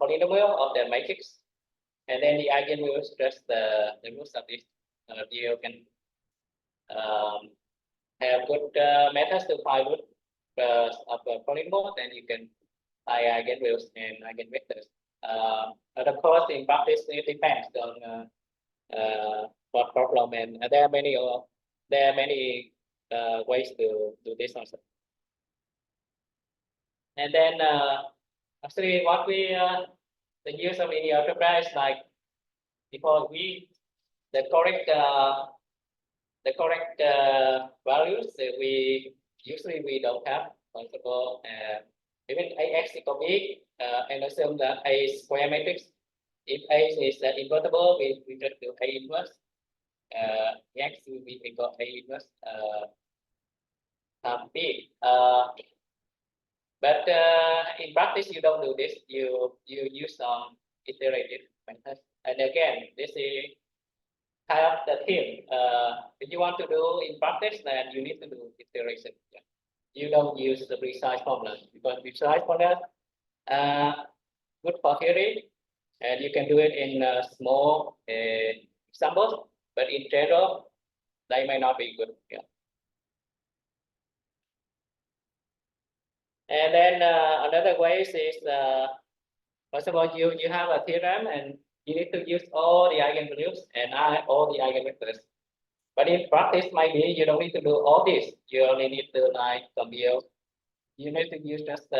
polynomial of the matrix, and then the eigenvalues just the roots of this. You can have good methods to find root of the polynomial, and you can find eigenvalues and eigenvectors. But of course, in practice, it depends on what problem, and there are many ways to do this also. And then actually what we the use of linear algebra is like, because the correct values we usually don't have. For example, even AX equal B, and assume that A square matrix. If A is invertible, we just do A inverse. X will be equal A inverse times B. But in practice, you don't do this. You use some iterative methods. And again, this is kind of the theme. If you want to do in practice, then you need to do iteration. Yeah. You don't use the precise formula, because precise formula good for theory. And you can do it in small examples, but in general, they may not be good. Yeah. And then another way is first of all, you have a theorem, and you need to use all the eigenvalues and all the eigenvectors. But in practice, maybe you don't need to do all this. You only need to like compute. You need to use just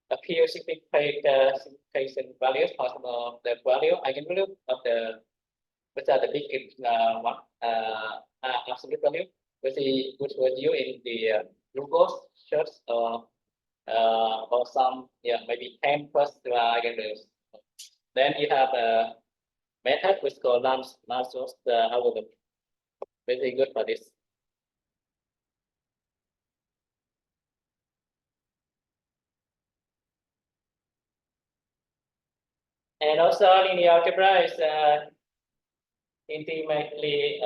a few signification values, possible the value, eigenvalue of the, which are the big one, absolute value, which was used in the glucose shots or some, maybe 10 plus eigenvalues. Then you have a method which is called Lanzos algorithm. Very good for this. And also linear algebra is intimately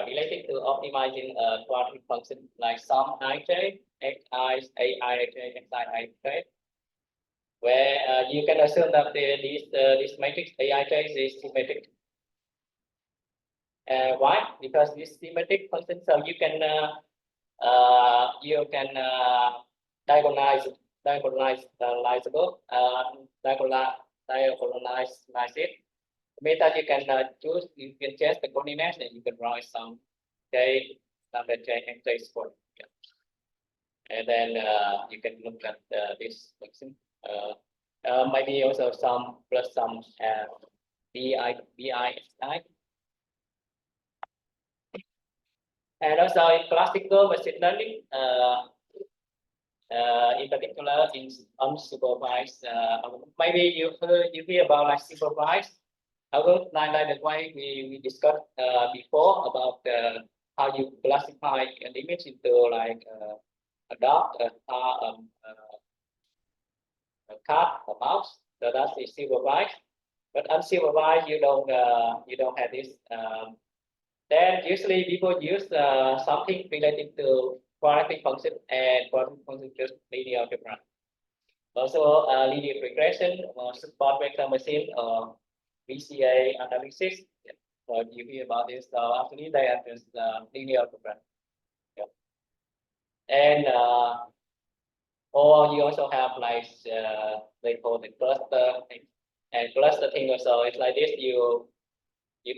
related to optimizing a quadratic function like sum ij, xi, aij, xi, where you can assume that this matrix aij is symmetric. Why? Because this symmetric function, so you can diagonalize it. Method you can choose, you can change the coordinates and you can write some j, some j and j squared. And then you can look at this function. Maybe also some plus some bi. And also in classical machine learning, in particular in unsupervised, maybe you hear about like supervised algorithm, like the way we discussed before about how you classify an image into like a dog, a cat, a mouse. So that's the supervised. But unsupervised, you don't have this. Then usually people use something related to quadratic function, and quadratic function just linear algebra. Also linear regression or support vector machine or VCA analysis. So you hear about this. So actually they are just linear algebra. And or you also have like they call the cluster thing. And cluster thing also is like this. You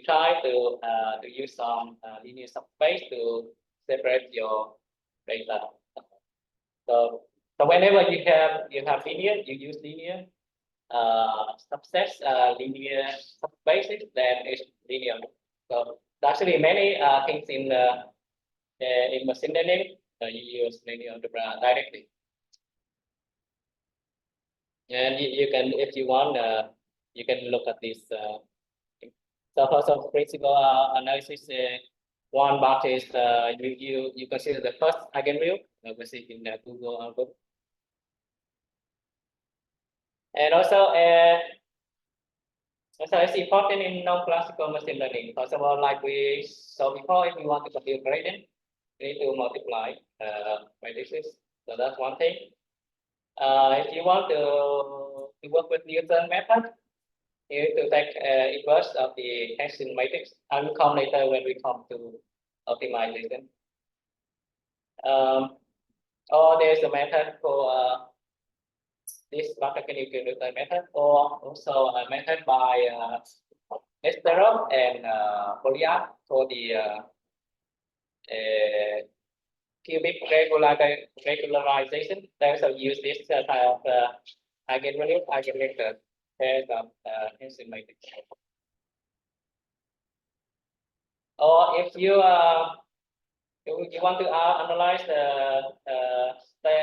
try to use some linear subspace to separate your data. So whenever you have linear, you use linear subsets, linear subspaces, then it's linear. So actually many things in machine learning, you use linear algebra directly. And you can, if you want, you can look at this. So for some principal analysis, one part is you consider the first eigenvalue, we see in the Google algorithm. And also it's important in non-classical machine learning. First of all, like we saw before, if we want to compute gradient, we need to multiply matrices. So that's one thing. If you want to work with Newton method, you need to take inverse of the Hessian matrix. I will come later when we come to optimization. Or there's a method for this Bakar-Newton method, or also a method by Nesterov and Polyar for the cubic regularization. They also use this type of eigenvalue, eigenvector pairs of Hessian matrix. Or if you want to analyze the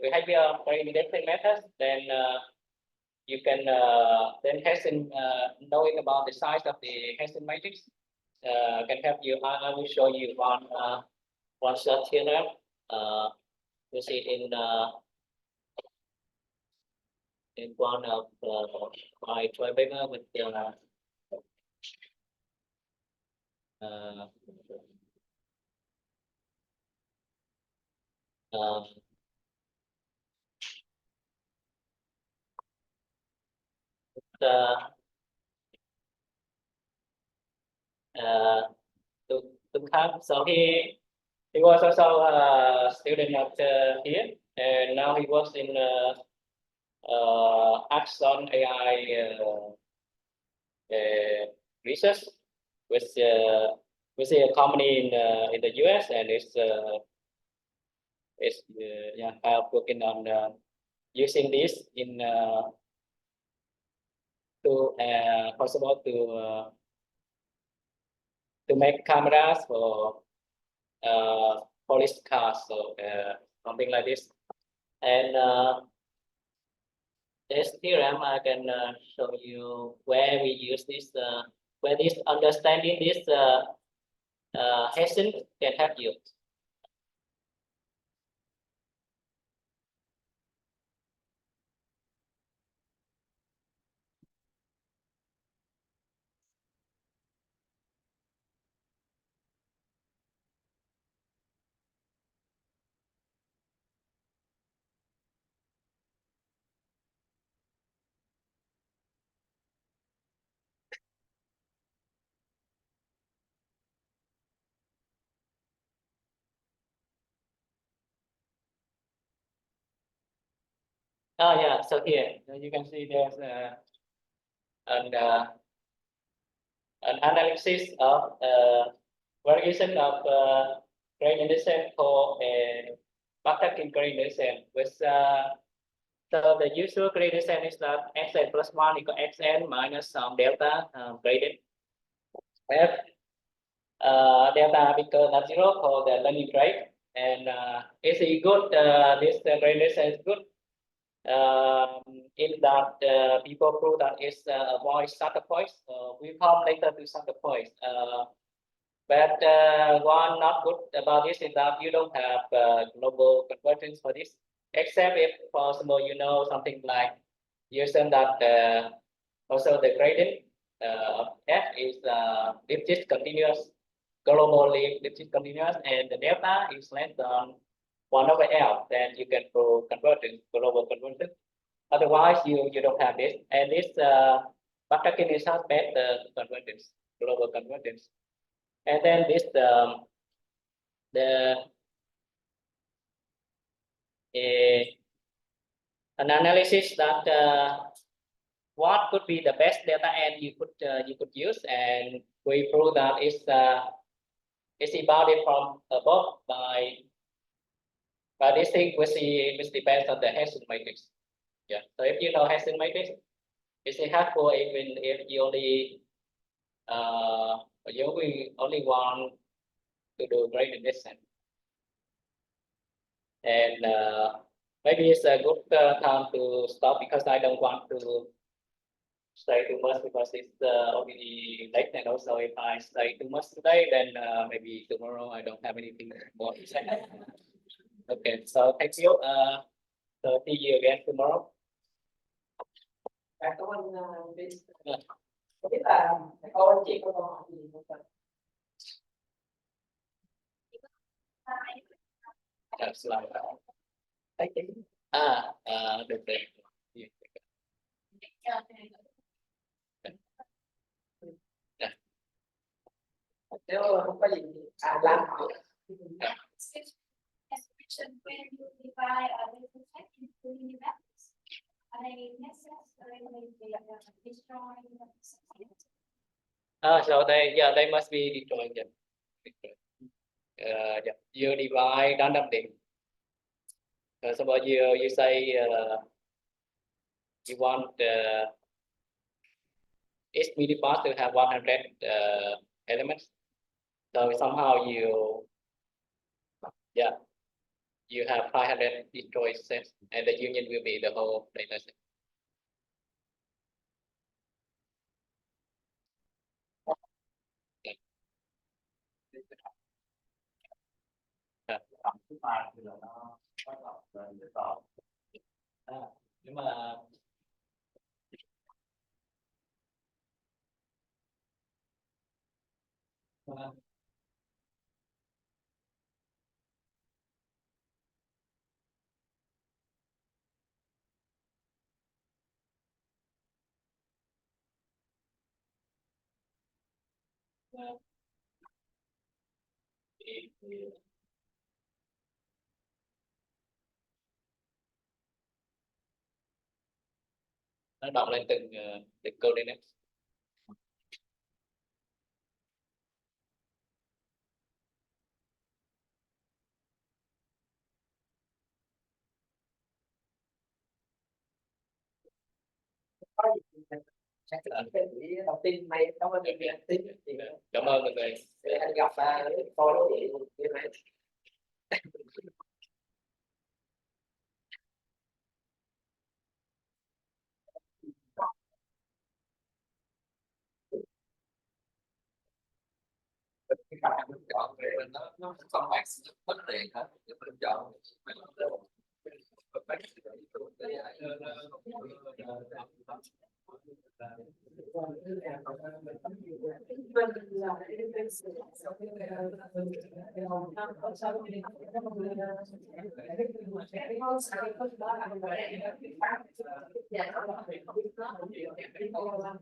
behavior of gradient methods, then you can then Hessian knowing about the size of the Hessian matrix can help you. I will show you one shot here now. You see in one of my triangle with so he was also a student at here, and now he works in Axon AI research with a company in the US, and it's working on using this in to possible to make cameras for police cars, so something like this. And this theorem I can show you where we use this, where this understanding this Hessian can help you. Oh yeah, so here you can see there's an analysis of variation of gradient for a backtracking gradient, which so the usual gradient is that xn plus 1 equal xn minus some delta gradient. If delta bigger than 0 for the learning rate, and is it good? This gradient is good. In that people prove that it's avoid starter points. We come later to starter points. But one not good about this is that you don't have global convergence for this, except if possible you know something like you assume that also the gradient of f is Lipschitz continuous, globally Lipschitz continuous, and the delta is less than 1 over L, then you can prove convergence, global convergence. Otherwise, you don't have this, and this backtracking is not better convergence, global convergence. And then this the an analysis that what could be the best delta n you could use, and we prove that it's bounded from above by this thing which depends on the Hessian matrix. Yeah. So if you know Hessian matrix, it's helpful even if you only want to do gradient descent. And maybe it's a good time to stop, because I don't want to stay too much, because it's already late, and also if I stay too much today, then maybe tomorrow I don't have anything more to say. Okay, so thank you. So see you again tomorrow. Cảm ơn bên không biết là cô anh chị có câu hỏi gì không? Slide. Được rồi. Nếu không có gì làm hỏi. When you divide the effect including the methods, they necessarily destroy the So they must be destroyed. Yeah. You divide randomly. Suppose you say you want each mini part to have 100 elements. So somehow you have 500 destroyed sets, and the union will be the whole data set. Nhưng mà nó đọc lên từng coordinate. cái buổi đầu tiên mày cảm ơn em tin Cảm ơn mọi người. để anh gặp tôi đó chị mày cái bài mình chọn về nó không bác bất tiện hết, mình chọn cái cô nào làm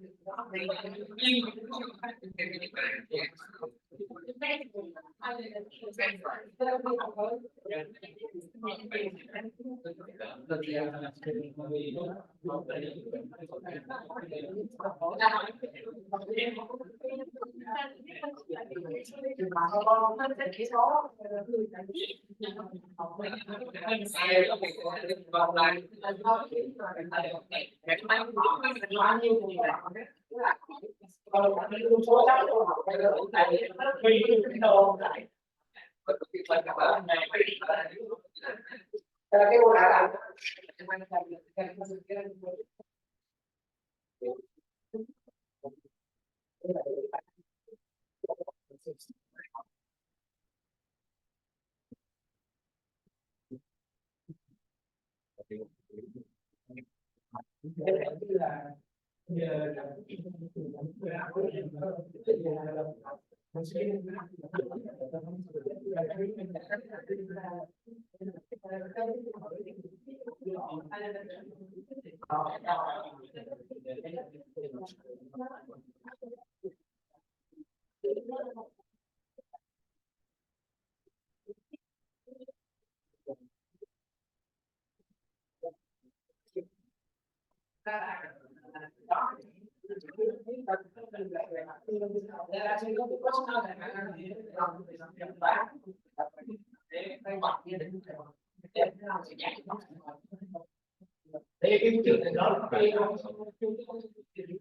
để cái chuyện này nó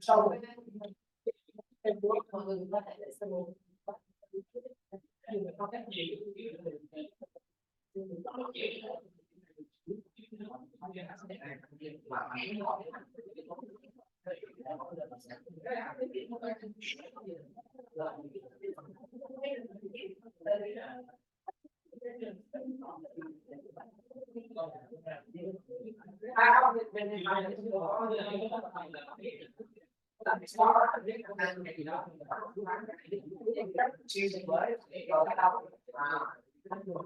sau em muốn mọi người có thể sau có cái gì